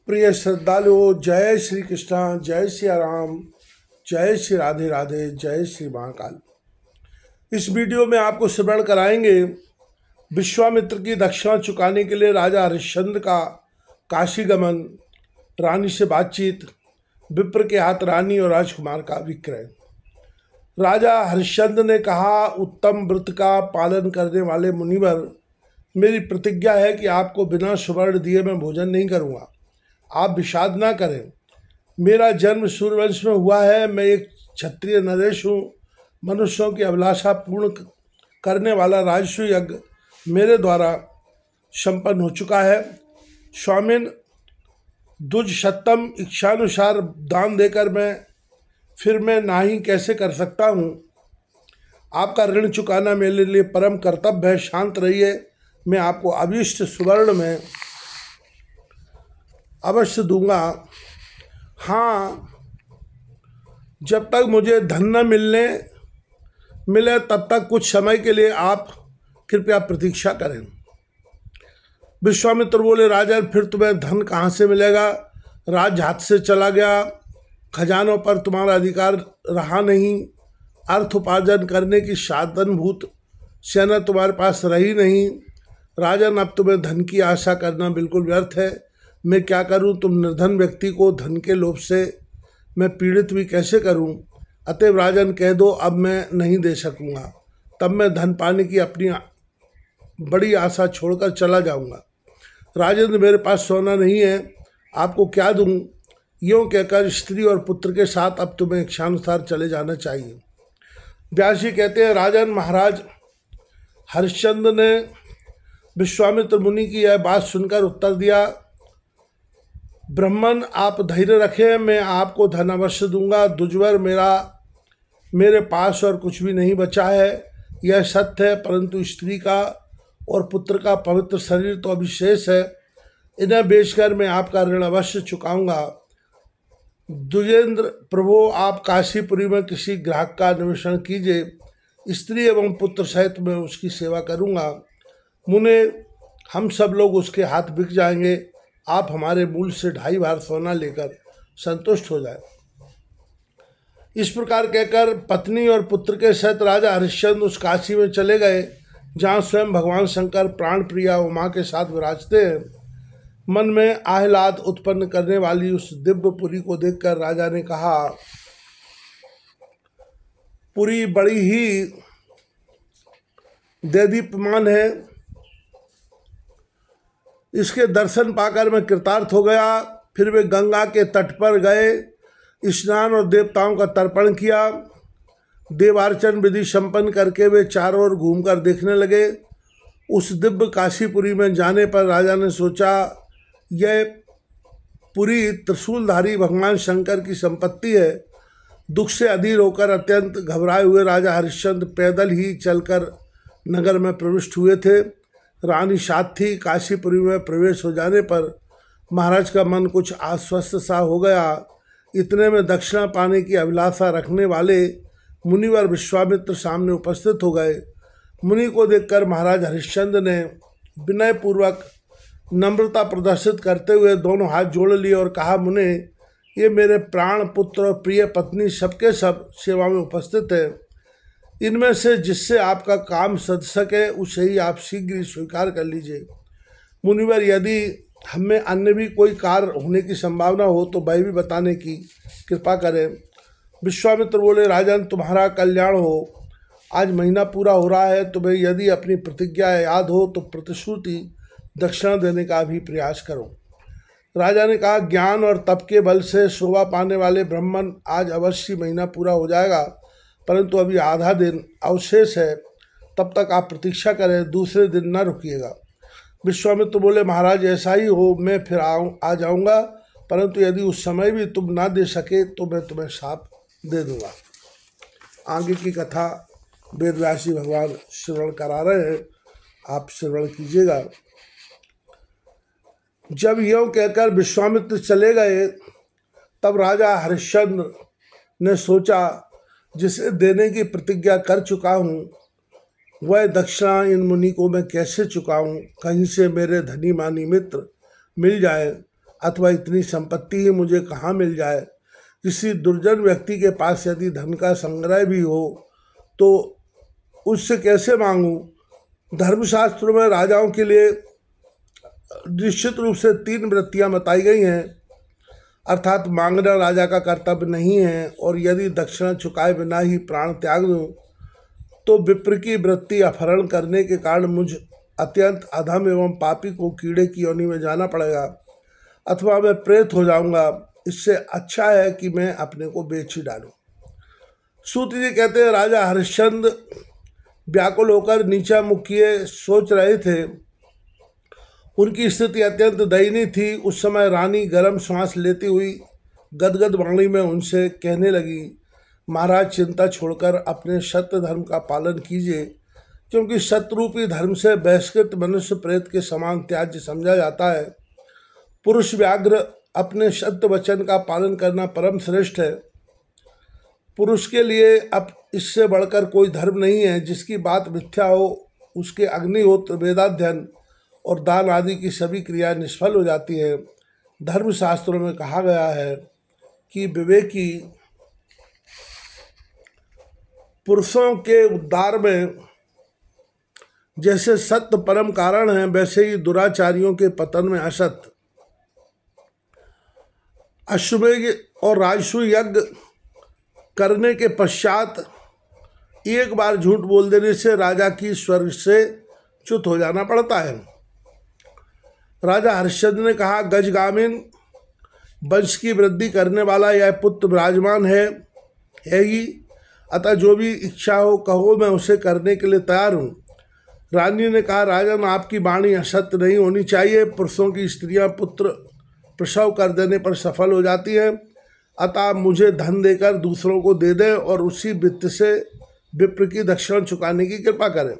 प्रिय श्रद्धालुओं, जय श्री कृष्णा, जय श्री राम, जय श्री राधे राधे, जय श्री महाकाल। इस वीडियो में आपको स्मरण कराएंगे विश्वामित्र की दक्षिणा चुकाने के लिए राजा हरिश्चंद्र का काशी गमन, रानी से बातचीत, विप्र के हाथ रानी और राजकुमार का विक्रय। राजा हरिश्चंद्र ने कहा, उत्तम व्रत का पालन करने वाले मुनिवर, मेरी प्रतिज्ञा है कि आपको बिना सुवर्ण दिए मैं भोजन नहीं करूँगा। आप विषाद ना करें। मेरा जन्म सूर्यवंश में हुआ है। मैं एक क्षत्रिय नरेश हूँ। मनुष्यों की अभिलाषा पूर्ण करने वाला राजस्व यज्ञ मेरे द्वारा संपन्न हो चुका है। स्वामिन, दुज-शतम इच्छानुसार दान देकर मैं नाही कैसे कर सकता हूँ। आपका ऋण चुकाना मेरे लिए परम कर्तव्य है। शांत रहिए, मैं आपको अभिष्ट सुवर्ण में अवश्य दूंगा। हाँ, जब तक मुझे धन न मिले तब तक कुछ समय के लिए आप कृपया प्रतीक्षा करें। विश्वामित्र बोले, राजन, फिर तुम्हें धन कहाँ से मिलेगा? राज्य हाथ से चला गया, खजानों पर तुम्हारा अधिकार रहा नहीं, अर्थ उपार्जन करने की साधनभूत सेना तुम्हारे पास रही नहीं। राजन, अब तुम्हें धन की आशा करना बिल्कुल व्यर्थ है। मैं क्या करूं? तुम निर्धन व्यक्ति को धन के लोभ से मैं पीड़ित भी कैसे करूं? अतएव राजन, कह दो, अब मैं नहीं दे सकूंगा। तब मैं धन पाने की अपनी बड़ी आशा छोड़कर चला जाऊंगा। राजेंद्र, मेरे पास सोना नहीं है, आपको क्या दूं? यूँ कहकर स्त्री और पुत्र के साथ अब तुम्हें इच्छानुसार चले जाना चाहिए। व्यास जी कहते हैं, राजन महाराज हरिश्चंद्र ने विश्वामित्र मुनि की यह बात सुनकर उत्तर दिया, ब्राह्मण, आप धैर्य रखें, मैं आपको धन अवश्य दूंगा। दुजवर मेरे पास और कुछ भी नहीं बचा है, यह सत्य है, परंतु स्त्री का और पुत्र का पवित्र शरीर तो अभिशेष है। इन्हें बेचकर मैं आपका ऋण अवश्य चुकाऊंगा। दुजेंद्र प्रभु, आप काशीपुरी में किसी ग्राहक का अन्वेषण कीजिए, स्त्री एवं पुत्र सहित मैं उसकी सेवा करूंगा। मुने, हम सब लोग उसके हाथ बिक जाएंगे। आप हमारे मूल से 2.5 भार सोना लेकर संतुष्ट हो जाए। इस प्रकार कहकर पत्नी और पुत्र के सहित राजा हरिश्चंद्र उस काशी में चले गए जहाँ स्वयं भगवान शंकर प्राण प्रिया उमा के साथ विराजते हैं। मन में आह्लाद उत्पन्न करने वाली उस दिव्य पुरी को देखकर राजा ने कहा, पुरी बड़ी ही देदीप्यमान है, इसके दर्शन पाकर मैं कृतार्थ हो गया। फिर वे गंगा के तट पर गए, स्नान और देवताओं का तर्पण किया। देवार्चन विधि संपन्न करके वे चारों ओर घूमकर देखने लगे। उस दिव्य काशीपुरी में जाने पर राजा ने सोचा, यह पुरी त्रिशूलधारी भगवान शंकर की संपत्ति है। दुख से अधीर होकर अत्यंत घबराए हुए राजा हरिश्चंद्र पैदल ही चलकर नगर में प्रविष्ट हुए थे। रानी साथ थी। काशीपुरी में प्रवेश हो जाने पर महाराज का मन कुछ आश्वस्त सा हो गया। इतने में दक्षिणा पाने की अभिलाषा रखने वाले मुनिवर विश्वामित्र सामने उपस्थित हो गए। मुनि को देखकर महाराज हरिश्चंद्र ने विनयपूर्वक नम्रता प्रदर्शित करते हुए दोनों हाथ जोड़ लिए और कहा, मुने, ये मेरे प्राण पुत्र और प्रिय पत्नी सबके सब सेवा में उपस्थित है। इनमें से जिससे आपका काम सध सके उसे ही आप शीघ्र स्वीकार कर लीजिए। मुनिवर, यदि हमें अन्य भी कोई कार्य होने की संभावना हो तो वह भी बताने की कृपा करें। विश्वामित्र बोले, राजन, तुम्हारा कल्याण हो। आज महीना पूरा हो रहा है। तुम्हें यदि अपनी प्रतिज्ञा याद हो तो प्रतिश्रुति दक्षिणा देने का भी प्रयास करो। राजा ने कहा, ज्ञान और तप के बल से शोभा पाने वाले ब्राह्मण, आज अवश्य महीना पूरा हो जाएगा, परंतु अभी आधा दिन अवशेष है। तब तक आप प्रतीक्षा करें, दूसरे दिन न रुकिएगा। विश्वामित्र बोले, महाराज, ऐसा ही हो, मैं फिर आ जाऊंगा, परंतु यदि उस समय भी तुम ना दे सके तो मैं तुम्हें शाप दे दूंगा। आगे की कथा वेदव्यासी भगवान श्रवण करा रहे हैं, आप श्रवण कीजिएगा। जब यूँ कहकर विश्वामित्र चले गए तब राजा हरिश्चंद्र ने सोचा, जिसे देने की प्रतिज्ञा कर चुका हूँ वह दक्षिणा इन मुनि को मैं कैसे चुकाऊं? कहीं से मेरे धनी मानी मित्र मिल जाए। अथवा इतनी संपत्ति ही मुझे कहाँ मिल जाए। किसी दुर्जन व्यक्ति के पास यदि धन का संग्रह भी हो तो उससे कैसे मांगूं। धर्मशास्त्रों में राजाओं के लिए निश्चित रूप से 3 वृत्तियां बताई गई हैं, अर्थात मांगना राजा का कर्तव्य नहीं है, और यदि दक्षिणा चुकाए बिना ही प्राण त्याग दूं तो विप्र की वृत्ति अपहरण करने के कारण मुझ अत्यंत अधम एवं पापी को कीड़े की योनि में जाना पड़ेगा, अथवा मैं प्रेत हो जाऊंगा। इससे अच्छा है कि मैं अपने को बेच ही डालूं। सूत जी कहते हैं, राजा हरिश्चंद्र व्याकुल होकर नीचा मुख किए सोच रहे थे। उनकी स्थिति अत्यंत दयनीय थी। उस समय रानी गर्म सांस लेती हुई गदगद वाणी में उनसे कहने लगी, महाराज चिंता छोड़कर अपने सत्य धर्म का पालन कीजिए, क्योंकि शत्रुरूपी धर्म से बहिष्कृत मनुष्य प्रेत के समान त्याज्य समझा जाता है। पुरुष व्याघ्र अपने सत्य वचन का पालन करना परम श्रेष्ठ है। पुरुष के लिए अब इससे बढ़कर कोई धर्म नहीं है। जिसकी बात मिथ्या हो उसके अग्निहोत्र, वेदाध्ययन और दान आदि की सभी क्रियाएं निष्फल हो जाती हैं। धर्मशास्त्रों में कहा गया है कि विवेकी पुरुषों के उद्धार में जैसे सत्य परम कारण है, वैसे ही दुराचारियों के पतन में असत्य। अश्वमेध और राजसू यज्ञ करने के पश्चात एक बार झूठ बोल देने से राजा की स्वर्ग से च्युत हो जाना पड़ता है। राजा हरिश्चंद्र ने कहा, गजगामिन वंश की वृद्धि करने वाला यह पुत्र विराजमान है ही, अतः जो भी इच्छा हो कहो, मैं उसे करने के लिए तैयार हूँ। रानी ने कहा, राजन आपकी वाणी असत्य नहीं होनी चाहिए। पुरुषों की स्त्रियां पुत्र प्रसव कर देने पर सफल हो जाती हैं, अतः आप मुझे धन देकर दूसरों को दे दें और उसी वित्त से विप्र की दक्षिणा चुकाने की कृपा करें।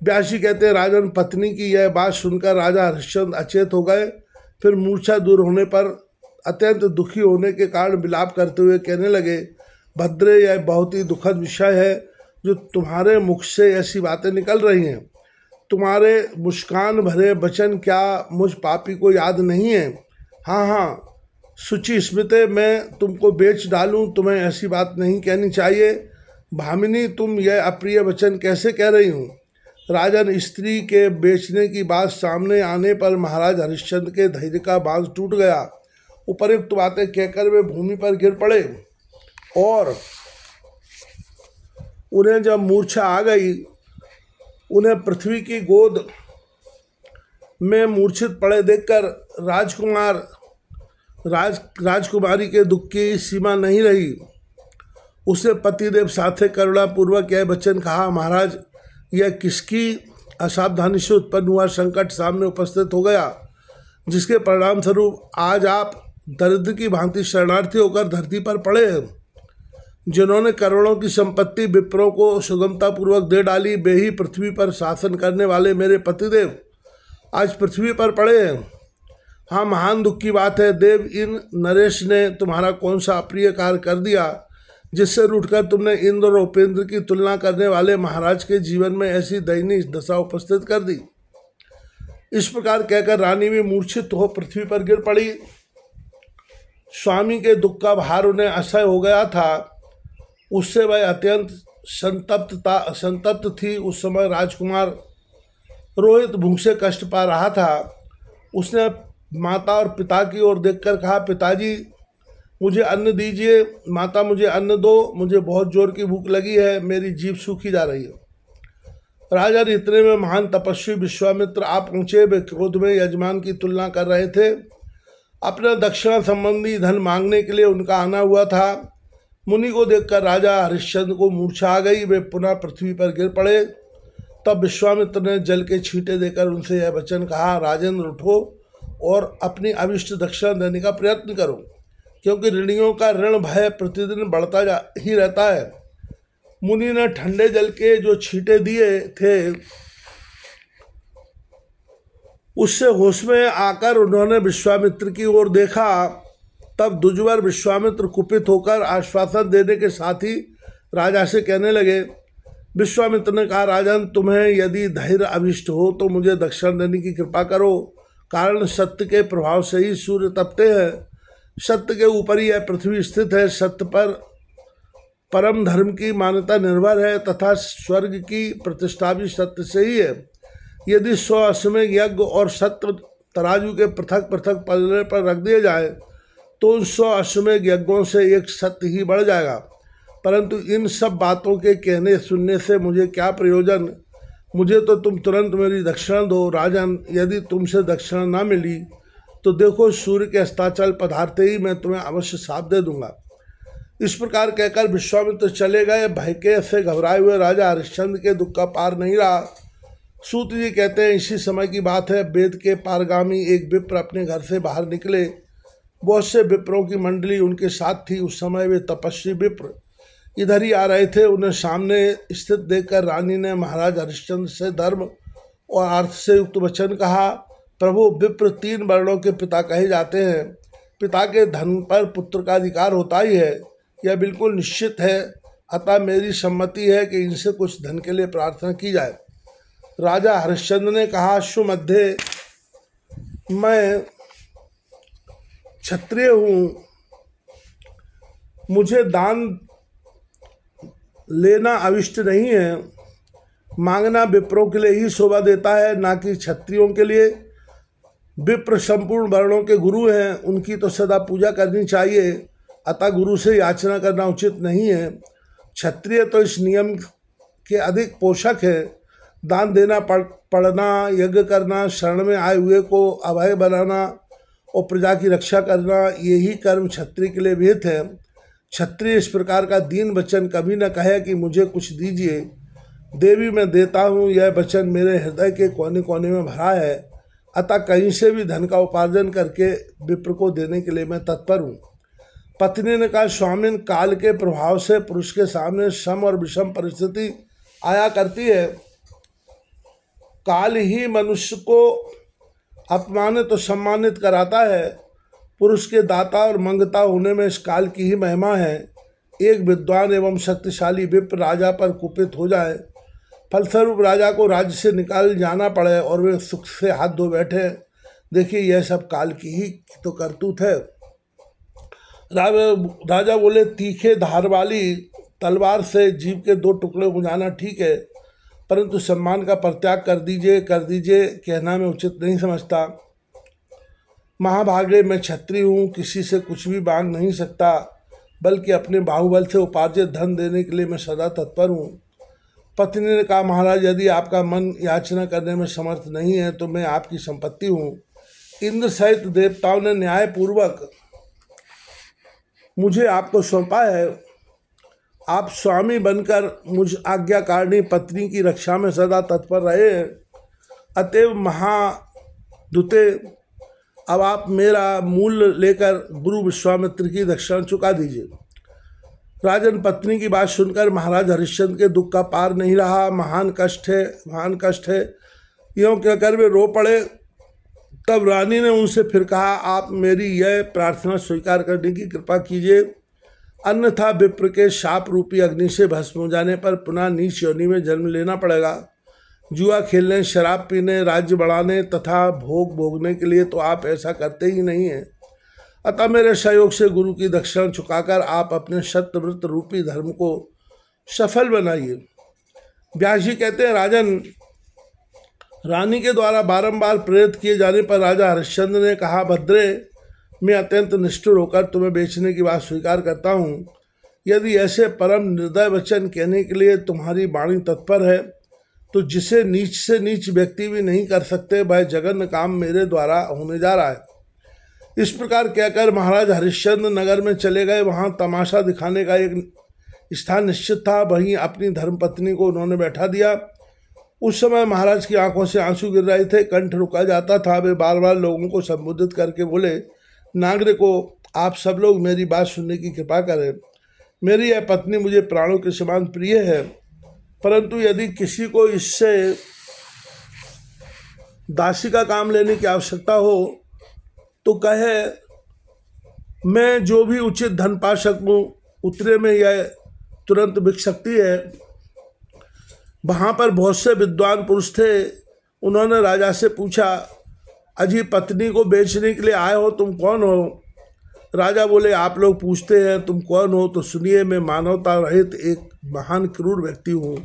व्यासी कहते हैं, राजन पत्नी की यह बात सुनकर राजा हरिश्चंद्र अचेत हो गए। फिर मूर्छा दूर होने पर अत्यंत दुखी होने के कारण विलाप करते हुए कहने लगे, भद्रे, यह बहुत ही दुखद विषय है जो तुम्हारे मुख से ऐसी बातें निकल रही हैं। तुम्हारे मुस्कान भरे वचन क्या मुझ पापी को याद नहीं है? हाँ, शुचि स्मृते, मैं तुमको बेच डालूं, तुम्हें ऐसी बात नहीं कहनी चाहिए। भामिनी, तुम यह अप्रिय वचन कैसे कह रही हो? राजन, स्त्री के बेचने की बात सामने आने पर महाराज हरिश्चंद्र के धैर्य का बांध टूट गया। उपयुक्त बातें कहकर वे भूमि पर गिर पड़े और उन्हें जब मूर्छा आ गई, उन्हें पृथ्वी की गोद में मूर्छित पड़े देखकर राजकुमारी के दुख की सीमा नहीं रही। उसने पतिदेव साथे करुणापूर्वक यह वचन कहा, महाराज, यह किसकी असावधानी से उत्पन्न हुआ संकट सामने उपस्थित हो गया, जिसके परिणाम स्वरूप आज आप दरिद्र की भांति शरणार्थी होकर धरती पर पड़े हैं। जिन्होंने करोड़ों की संपत्ति विप्रों को सुगमतापूर्वक दे डाली, वे ही पृथ्वी पर शासन करने वाले मेरे पतिदेव आज पृथ्वी पर पड़े हैं। हाँ, महान दुख की बात है देव, इन नरेश ने तुम्हारा कौन सा अप्रिय कार्य कर दिया जिससे रूठकर तुमने इंद्र और उपेंद्र की तुलना करने वाले महाराज के जीवन में ऐसी दयनीय दशा उपस्थित कर दी। इस प्रकार कहकर रानी भी मूर्छित हो पृथ्वी पर गिर पड़ी। स्वामी के दुख का भार उन्हें असह्य हो गया था। उससे वह अत्यंत संतप्त थी। उस समय राजकुमार रोहित भूख से कष्ट पा रहा था। उसने माता और पिता की ओर देखकर कहा, पिताजी, मुझे अन्न दीजिए। माता, मुझे अन्न दो, मुझे बहुत जोर की भूख लगी है, मेरी जीभ सूखी जा रही है। राजा इतने में महान तपस्वी विश्वामित्र आप पहुँचे। वे क्रोध में यजमान की तुलना कर रहे थे। अपने दक्षिणा संबंधी धन मांगने के लिए उनका आना हुआ था। मुनि को देखकर राजा हरिश्चंद्र को मूर्छा आ गई। वे पुनः पृथ्वी पर गिर पड़े। तब विश्वामित्र ने जल के छींटे देकर उनसे यह वचन कहा, राजेंद्र, उठो और अपनी अभिष्ट दक्षिणा देने का प्रयत्न करो, क्योंकि ऋणियों का ऋण भय प्रतिदिन बढ़ता ही रहता है। मुनि ने ठंडे जल के जो छींटे दिए थे उससे होश में आकर उन्होंने विश्वामित्र की ओर देखा। तब दुर्जर विश्वामित्र कुपित होकर आश्वासन देने के साथ ही राजा से कहने लगे। विश्वामित्र ने कहा, राजन, तुम्हें यदि धैर्य अभिष्ट हो तो मुझे दक्षिणा देने की कृपा करो। कारण सत्य के प्रभाव से ही सूर्य तपते हैं। सत्य के ऊपर ही यह पृथ्वी स्थित है। सत्य पर परम धर्म की मान्यता निर्भर है तथा स्वर्ग की प्रतिष्ठा भी सत्य से ही है। यदि 100 अश्वमेध यज्ञ और सत्य तराजू के पृथक पृथक पलड़े पर रख दिए जाए तो उन 100 अश्वमेध यज्ञों से एक सत्य ही बढ़ जाएगा। परंतु इन सब बातों के कहने सुनने से मुझे क्या प्रयोजन? मुझे तो तुम तुरंत मेरी दक्षिणा दो। राजन, यदि तुमसे दक्षिणा न मिली तो देखो, सूर्य के अस्ताचल पधारते ही मैं तुम्हें अवश्य शाप दे दूंगा। इस प्रकार कहकर विश्वामित्र चले गए। भय के से घबराए हुए राजा हरिश्चंद्र के दुख का पार नहीं रहा। सूत जी कहते हैं, इसी समय की बात है। वेद के पारगामी एक विप्र अपने घर से बाहर निकले। बहुत से विप्रों की मंडली उनके साथ थी। उस समय वे तपस्वी विप्र इधर ही आ रहे थे। उन्हें सामने स्थित देखकर रानी ने महाराज हरिश्चंद्र से धर्म और अर्थ से युक्त वचन कहा। प्रभु, विप्र 3 वर्णों के पिता कहे जाते हैं। पिता के धन पर पुत्र का अधिकार होता ही है, यह बिल्कुल निश्चित है। अतः मेरी सम्मति है कि इनसे कुछ धन के लिए प्रार्थना की जाए। राजा हरिश्चंद्र ने कहा, सुमध्य, मैं क्षत्रिय हूँ, मुझे दान लेना अविष्ट नहीं है। मांगना विप्रों के लिए ही शोभा देता है, ना कि क्षत्रियों के लिए। विप्र संपूर्ण वर्णों के गुरु हैं, उनकी तो सदा पूजा करनी चाहिए। अतः गुरु से याचना करना उचित नहीं है। क्षत्रिय तो इस नियम के अधिक पोषक है। दान देना, पढ़ना, यज्ञ करना, शरण में आए हुए को अभय बनाना और प्रजा की रक्षा करना, यही कर्म क्षत्रिय के लिए विहित है। क्षत्रिय इस प्रकार का दीन वचन कभी न कहे कि मुझे कुछ दीजिए, देवी मैं देता हूँ। यह वचन मेरे हृदय के कोने कोने में भरा है। अतः कहीं से भी धन का उपार्जन करके विप्र को देने के लिए मैं तत्पर हूँ। पत्नी ने कहा, स्वामिन, काल के प्रभाव से पुरुष के सामने सम और विषम परिस्थिति आया करती है। काल ही मनुष्य को अपमानित और सम्मानित कराता है। पुरुष के दाता और मंगता होने में इस काल की ही महिमा है। एक विद्वान एवं शक्तिशाली विप्र राजा पर कुपित हो जाए, फलस्वरूप राजा को राज्य से निकाल जाना पड़े और वे सुख से हाथ धो बैठे। देखिए, यह सब काल की ही तो करतूत है। राजा बोले, तीखे धार वाली तलवार से जीव के 2 टुकड़े हो जाना ठीक है, परंतु सम्मान का परित्याग कर दीजिए कहना मैं उचित नहीं समझता। महाभागे, मैं क्षत्रिय हूँ, किसी से कुछ भी मांग नहीं सकता, बल्कि अपने बाहुबल से उपार्जित धन देने के लिए मैं सदा तत्पर हूँ। पत्नी ने कहा, महाराज, यदि आपका मन याचना करने में समर्थ नहीं है तो मैं आपकी संपत्ति हूँ। इंद्र सहित देवताओं ने न्यायपूर्वक मुझे आपको सौंपा है। आप स्वामी बनकर मुझ आज्ञाकारिणी पत्नी की रक्षा में सदा तत्पर रहे हैं। अतएव महादूते, अब आप मेरा मूल्य लेकर गुरु विश्वामित्र की दक्षिणा चुका दीजिए। राजन, पत्नी की बात सुनकर महाराज हरिश्चंद्र के दुख का पार नहीं रहा। महान कष्ट है, यों कहकर वे रो पड़े। तब रानी ने उनसे फिर कहा, आप मेरी यह प्रार्थना स्वीकार करने की कृपा कीजिए, अन्यथा विप्र के शाप रूपी अग्नि से भस्म हो जाने पर पुनः नीच योनि में जन्म लेना पड़ेगा। जुआ खेलने, शराब पीने, राज्य बढ़ाने तथा भोग भोगने के लिए तो आप ऐसा करते ही नहीं हैं। अतः मेरे सहयोग से गुरु की दक्षिणा चुकाकर आप अपने सत्यव्रत रूपी धर्म को सफल बनाइए। व्यास जी कहते हैं, राजन, रानी के द्वारा बारंबार प्रेरित किए जाने पर राजा हरिश्चंद्र ने कहा, भद्रे, मैं अत्यंत निष्ठुर होकर तुम्हें बेचने की बात स्वीकार करता हूँ। यदि ऐसे परम निर्दय वचन कहने के लिए तुम्हारी वाणी तत्पर है तो जिसे नीच से नीच व्यक्ति भी नहीं कर सकते, वह जघन्य काम मेरे द्वारा होने जा रहा है। इस प्रकार कहकर महाराज हरिश्चंद्र नगर में चले गए। वहाँ तमाशा दिखाने का एक स्थान निश्चित था, वहीं अपनी धर्मपत्नी को उन्होंने बैठा दिया। उस समय महाराज की आंखों से आंसू गिर रहे थे, कंठ रुका जाता था। वे बार बार लोगों को संबोधित करके बोले, नागरिकों, आप सब लोग मेरी बात सुनने की कृपा करें। मेरी यह पत्नी मुझे प्राणों के समान प्रिय है, परंतु यदि किसी को इससे दासी का काम लेने की आवश्यकता हो तो कहे, मैं जो भी उचित धन पा सकूं उतने में यह तुरंत बिक सकती है। वहाँ पर बहुत से विद्वान पुरुष थे। उन्होंने राजा से पूछा, अजी पत्नी को बेचने के लिए आए हो, तुम कौन हो? राजा बोले, आप लोग पूछते हैं तुम कौन हो, तो सुनिए, मैं मानवता रहित एक महान क्रूर व्यक्ति हूँ,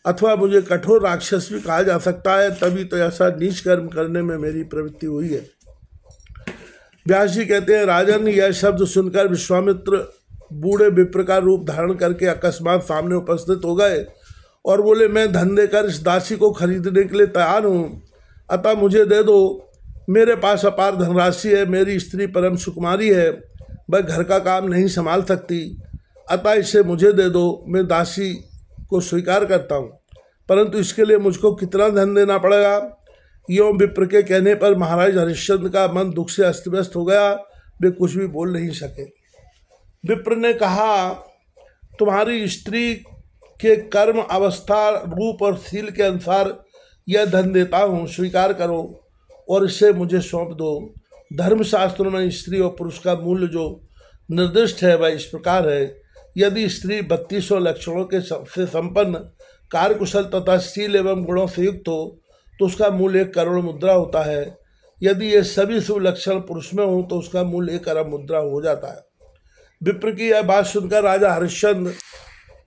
अथवा मुझे कठोर राक्षस भी कहा जा सकता है, तभी तो ऐसा नीच कर्म करने में मेरी प्रवृत्ति हुई है। व्यास जी कहते हैं, राजन, यह शब्द सुनकर विश्वामित्र बूढ़े विप्र का रूप धारण करके अकस्मात सामने उपस्थित हो गए और बोले, मैं धन देकर इस दासी को खरीदने के लिए तैयार हूँ, अतः मुझे दे दो। मेरे पास अपार धनराशि है, मेरी स्त्री परम सुकुमारी है, वह घर का काम नहीं संभाल सकती, अतः इसे मुझे दे दो। मैं दासी को स्वीकार करता हूँ, परंतु इसके लिए मुझको कितना धन देना पड़ेगा? यों विप्र के कहने पर महाराज हरिश्चंद्र का मन दुख से अस्त व्यस्त हो गया। वे कुछ भी बोल नहीं सके। विप्र ने कहा, तुम्हारी स्त्री के कर्म, अवस्था, रूप और शील के अनुसार यह धन देता हूँ, स्वीकार करो और इसे मुझे सौंप दो। धर्मशास्त्रों में स्त्री और पुरुष का मूल्य जो निर्दिष्ट है वह इस प्रकार है, यदि स्त्री 3200 लक्षणों के से संपन्न, कार्यकुशल तथा शील एवं गुणों से युक्त हो तो उसका मूल्य 1 करोड़ मुद्रा होता है। यदि ये सभी शुभ लक्षण पुरुष में हो तो उसका मूल्य 1 अरब मुद्रा हो जाता है। विप्र की यह बात सुनकर राजा हरिश्चंद्र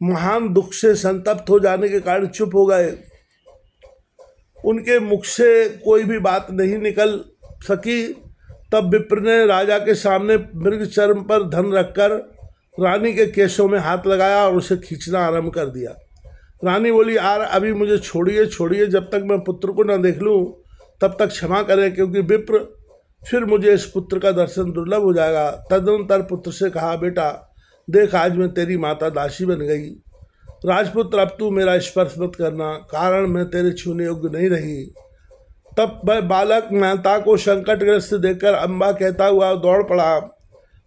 महान दुख से संतप्त हो जाने के कारण चुप हो गए। उनके मुख से कोई भी बात नहीं निकल सकी। तब विप्र ने राजा के सामने मृग चर्म पर धन रखकर रानी के केशों में हाथ लगाया और उसे खींचना आरंभ कर दिया। रानी बोली, यार अभी मुझे छोड़िए छोड़िए, जब तक मैं पुत्र को न देख लूँ तब तक क्षमा करें, क्योंकि विप्र फिर मुझे इस पुत्र का दर्शन दुर्लभ हो जाएगा। तदनंतर पुत्र से कहा, बेटा देख, आज मैं तेरी माता दासी बन गई। राजपुत्र, अब तू मेरा स्पर्श मत करना, कारण मैं तेरे छूने योग्य नहीं रही। तब वह बालक माता को संकटग्रस्त देखकर अम्बा कहता हुआ दौड़ पड़ा।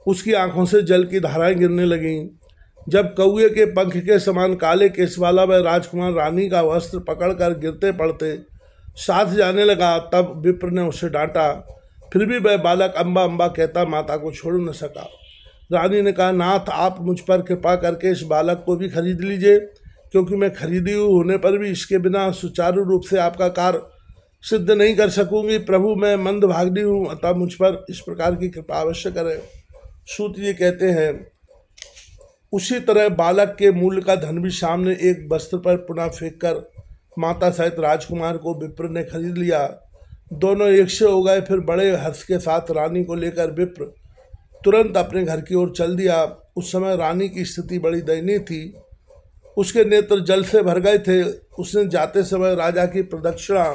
उसकी आंखों से जल की धाराएं गिरने लगीं। जब कौए के पंख के समान काले केस वाला वह राजकुमार रानी का वस्त्र पकड़कर गिरते पड़ते साथ जाने लगा, तब विप्र ने उसे डांटा। फिर भी वह बालक अम्बा अम्बा कहता माता को छोड़ न सका। रानी ने कहा, नाथ आप मुझ पर कृपा करके इस बालक को भी खरीद लीजिए, क्योंकि मैं खरीदी हुई होने पर भी इसके बिना सुचारू रूप से आपका कार्य सिद्ध नहीं कर सकूंगी। प्रभु, मैं मंदभागिनी हूँ, अतः मुझ पर इस प्रकार की कृपा अवश्य करें। सूत जी कहते हैं, उसी तरह बालक के मूल्य का धन भी सामने एक वस्त्र पर पुनः फेंक कर माता सहित राजकुमार को विप्र ने खरीद लिया। दोनों एक से हो गए। फिर बड़े हर्ष के साथ रानी को लेकर विप्र तुरंत अपने घर की ओर चल दिया। उस समय रानी की स्थिति बड़ी दयनीय थी। उसके नेत्र जल से भर गए थे। उसने जाते समय राजा की प्रदक्षिणा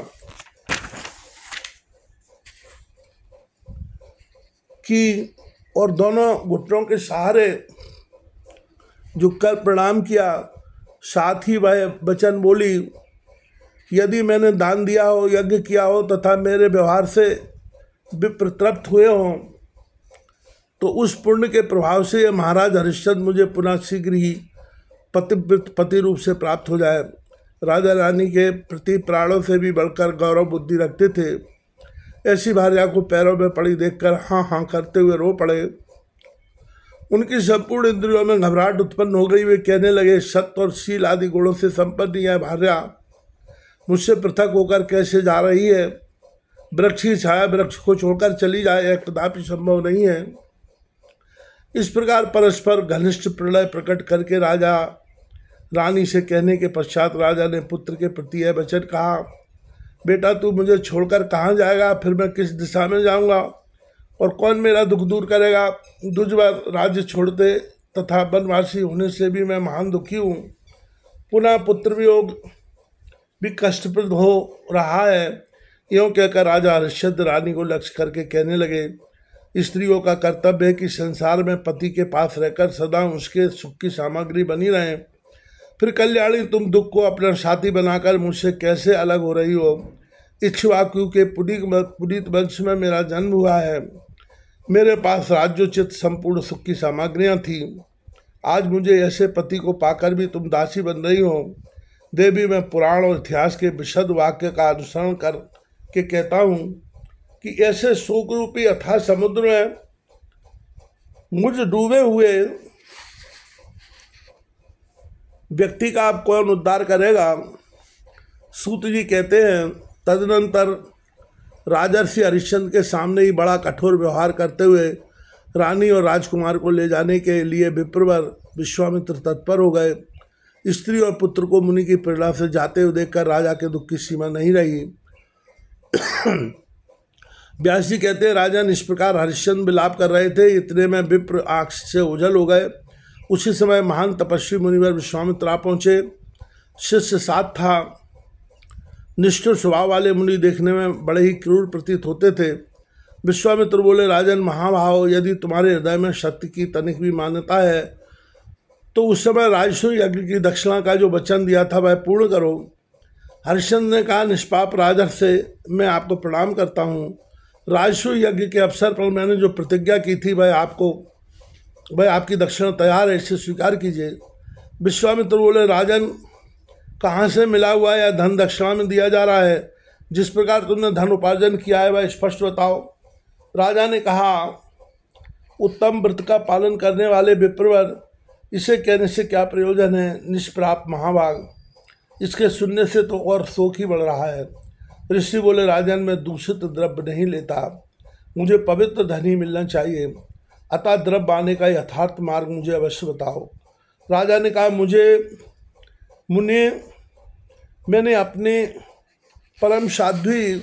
की और दोनों घुटनों के सहारे झुककर प्रणाम किया। साथ ही वह वचन बोली, यदि मैंने दान दिया हो, यज्ञ किया हो तथा मेरे व्यवहार से विप्र तृप्त हुए हों तो उस पुण्य के प्रभाव से महाराज हरिश्चंद्र मुझे पुनः शीघ्र ही पति रूप से प्राप्त हो जाए। राजा रानी के प्रति प्राणों से भी बढ़कर गौरव बुद्धि रखते थे। ऐसी भार्या को पैरों में पड़ी देखकर हाँ हाँ करते हुए रो पड़े। उनकी संपूर्ण इंद्रियों में घबराहट उत्पन्न हो गई। वे कहने लगे, सत्य और शील आदि गुणों से संपन्न यह भार्या मुझसे पृथक होकर कैसे जा रही है? वृक्ष की छाया वृक्ष को छोड़कर चली जाए, यह कदापि संभव नहीं है। इस प्रकार परस्पर घनिष्ठ प्रलय प्रकट करके राजा रानी से कहने के पश्चात राजा ने पुत्र के प्रति यह वचन कहा, बेटा तू मुझे छोड़कर कहाँ जाएगा? फिर मैं किस दिशा में जाऊँगा और कौन मेरा दुख दूर करेगा? दुर्जय राज्य छोड़ते तथा वनवासी होने से भी मैं महान दुखी हूँ। पुनः पुत्र वियोग भी कष्टप्रद हो रहा है। यों कहकर राजा हरिश्चंद्र रानी को लक्ष्य करके कहने लगे, स्त्रियों का कर्तव्य है कि संसार में पति के पास रहकर सदा उसके सुख की सामग्री बनी रहें। फिर कल्याणी, तुम दुख को अपना साथी बनाकर मुझसे कैसे अलग हो रही हो? इक्ष्वाकु के पुनीत वंश में मेरा जन्म हुआ है। मेरे पास राज्योचित संपूर्ण सुख की सामग्रियाँ थीं। आज मुझे ऐसे पति को पाकर भी तुम दासी बन रही हो। देवी, मैं पुराण और इतिहास के विशद वाक्य का अनुसरण कर के कहता हूँ कि ऐसे शोक रूपी अथाह समुद्र में मुझ डूबे हुए व्यक्ति का आप कौन उद्धार करेगा? सूत जी कहते हैं, तदनंतर राजर्षि हरिश्चंद्र के सामने ही बड़ा कठोर व्यवहार करते हुए रानी और राजकुमार को ले जाने के लिए विप्रवर विश्वामित्र तत्पर हो गए। स्त्री और पुत्र को मुनि की प्रेरणा से जाते हुए देखकर राजा के दुख की सीमा नहीं रही। व्यास जी कहते हैं, राजन इस प्रकार हरिश्चंद्र विलाप कर रहे थे, इतने में विप्र आँख से ओझल हो गए। उसी समय महान तपस्वी मुनिवर विश्वामित्र आ पहुँचे। शिष्य साथ था। निष्ठुर स्वभाव वाले मुनि देखने में बड़े ही क्रूर प्रतीत होते थे। विश्वामित्र बोले, राजन महाभाव, यदि तुम्हारे हृदय में सत्य की तनिक भी मान्यता है तो उस समय राजसूय यज्ञ की दक्षिणा का जो वचन दिया था वह पूर्ण करो। हरिश्चंद्र ने कहा, निष्पाप राजर्षि से मैं आपको प्रणाम करता हूँ। राजसूय यज्ञ के अवसर पर मैंने जो प्रतिज्ञा की थी वह आपकी दक्षिणा तैयार है, इसे स्वीकार कीजिए। विश्वामित्र बोले, राजन कहाँ से मिला हुआ या धन दक्षिणा में दिया जा रहा है? जिस प्रकार तुमने धन उपार्जन किया है वह स्पष्ट बताओ। राजा ने कहा, उत्तम व्रत का पालन करने वाले विप्रवर, इसे कहने से क्या प्रयोजन है? निष्प्राप महाभाग, इसके सुनने से तो और शोक ही बढ़ रहा है। ऋषि बोले, राजन मैं दूषित द्रव्य नहीं लेता, मुझे पवित्र धन ही मिलना चाहिए, अतः द्रव्य पाने का यथार्थ मार्ग मुझे अवश्य बताओ। राजा ने कहा, मुने मैंने अपने परम साध्वी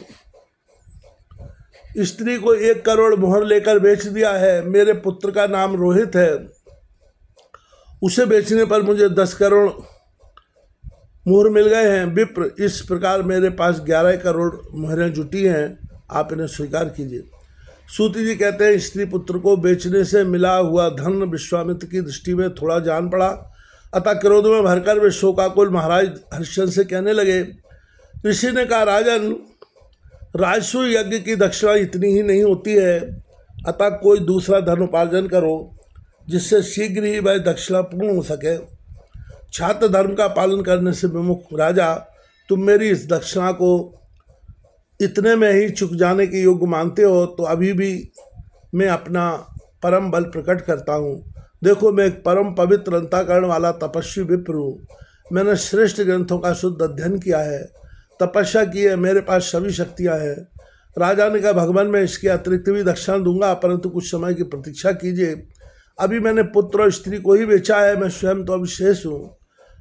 स्त्री को 1 करोड़ मोहर लेकर बेच दिया है। मेरे पुत्र का नाम रोहित है, उसे बेचने पर मुझे 10 करोड़ मोहर मिल गए हैं। विप्र, इस प्रकार मेरे पास 11 करोड़ मोहरें जुटी हैं, आप इन्हें स्वीकार कीजिए। सूति जी कहते हैं, स्त्री पुत्र को बेचने से मिला हुआ धन विश्वामित्र की दृष्टि में थोड़ा जान पड़ा, अतः क्रोध में भरकर वे शोकाकुल महाराज हरिश्चंद्र से कहने लगे। ऋषि ने कहा, राजन राजसूय यज्ञ की दक्षिणा इतनी ही नहीं होती है, अतः कोई दूसरा धन उपार्जन करो जिससे शीघ्र ही वह दक्षिणा पूर्ण हो सके। छात्र धर्म का पालन करने से विमुख राजा, तुम मेरी इस दक्षिणा को इतने में ही चुक जाने के योग्य मानते हो तो अभी भी मैं अपना परम बल प्रकट करता हूँ। देखो, मैं एक परम पवित्र अंतःकरण वाला तपस्वी विप्र हूँ। मैंने श्रेष्ठ ग्रंथों का शुद्ध अध्ययन किया है, तपस्या की है, मेरे पास सभी शक्तियाँ हैं। राजा ने कहा, भगवान मैं इसके अतिरिक्त भी दक्षिणा दूंगा, परंतु कुछ समय की प्रतीक्षा कीजिए। अभी मैंने पुत्र और स्त्री को ही बेचा है, मैं स्वयं तो अविशेष हूँ।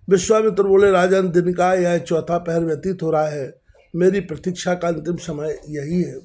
विश्वामित्र बोले, राजन दिन का यह 4था पहर व्यतीत हो रहा है, मेरी प्रतीक्षा का अंतिम समय यही है।